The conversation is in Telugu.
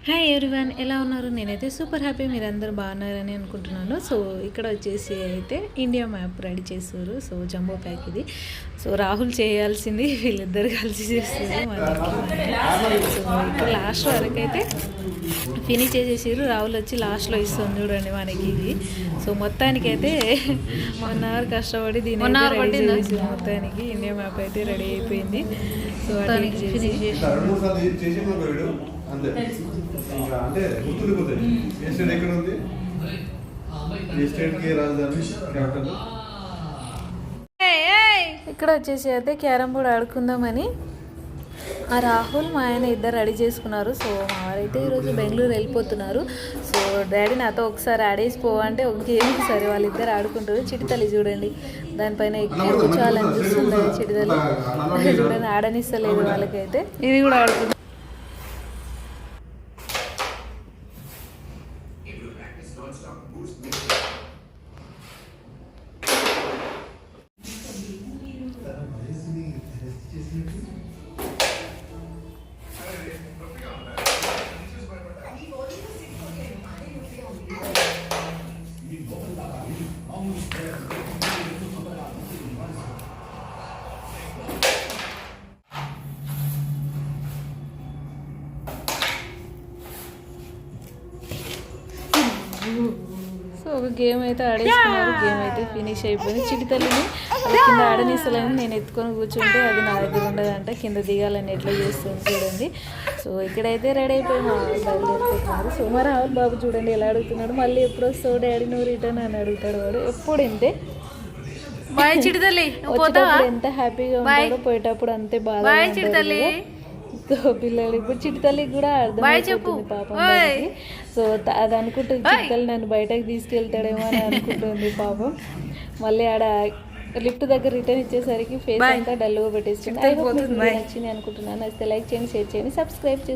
హాయ్ ఎవ్రీవన్, ఎలా ఉన్నారు? నేనైతే సూపర్ హ్యాపీ, మీరందరూ బాగున్నారని అనుకుంటున్నాను. సో ఇక్కడ వచ్చేసి అయితే ఇండియా మ్యాప్ రెడీ చేస్తారు. సో జంబో ప్యాక్ ఇది. సో రాహుల్ చేయాల్సింది వీళ్ళిద్దరు కలిసి చేస్తారు. సో ఇక్కడ లాస్ట్ వరకు అయితే ఫినిష్ చేసేసారు. రాహుల్ వచ్చి లాస్ట్లో ఇస్తుంది చూడండి మనకి ఇది. సో మొత్తానికి అయితే 1 అవర్ కష్టపడి దీన్ని రెడీ చేసి మొత్తానికి ఇండియా మ్యాప్ అయితే రెడీ అయిపోయింది. సో ఫినిష్ చేసి అంటే గుర్తుండిపోతాయి. ఏ స్టేట్ ఎక్కడ ఉంది, ఏ స్టేట్ కి రాజధాని క్యాపిటల్. ఇక్కడ వచ్చేసి అయితే క్యారమ్ బోర్డ్ ఆడుకుందామని ఆ రాహుల్ మా ఆయన ఇద్దరు రెడీ చేసుకున్నారు. సో మా వారైతే ఈరోజు బెంగళూరు వెళ్ళిపోతున్నారు. సో డాడీ నాతో ఒకసారి ఆడేసిపోవంటే ఒక గేమ్ సరే వాళ్ళిద్దరు ఆడుకుంటారు. చిటితల్లి చూడండి, దానిపైన ఎక్కి కూర్చోవాలని చూస్తుంది. చిటితల్లి చూడండి, ఆడనిస్తలేదు వాళ్ళకైతే. ఇది కూడా ఆడుతుంది. సో ఒక గేమ్ అయితే ఆడేసుకున్నారు. గేమ్ అయితే ఫినిష్ అయిపోయింది. చిటితల్లిని అది కింద ఆడనిస్తలేని నేను ఎత్తుకొని కూర్చుంటే అది నా దగ్గర ఉండదంట, కింద దిగాలని ఎట్లా చేస్తుంది చూడండి. సో ఇక్కడైతే రెడీ అయిపోయి మా బయలుదేరిపోతున్నారు. సో మరి రాహుల్ బాబు చూడండి ఎలా అడుగుతున్నాడు. మళ్ళీ ఎప్పుడు వస్తావు డాడీ నువ్వు రిటర్న్ అని అడుగుతాడు వాడు. ఎప్పుడు ఇంతే. ఎంత హ్యాపీగా ఉంటాడో పోయేటప్పుడు అంతే బాగా. సో పిల్లలు ఇప్పుడు చిటితల్లికి కూడా అర్థమైపోతుంది పాపం. సో అది అనుకుంటుంది చిటితల్లి నన్ను బయటకు తీసుకెళ్తాడేమో అని అనుకుంటుంది పాపం. మళ్ళీ ఆడ లిఫ్ట్ దగ్గర రిటర్న్ ఇచ్చేసరికి ఫేస్ అంతా డల్గా పెట్టేస్తుంది. నచ్చింది అనుకుంటున్నాను. నచ్చితే లైక్ చేయండి, షేర్ చేయండి, సబ్స్క్రైబ్ చేయండి.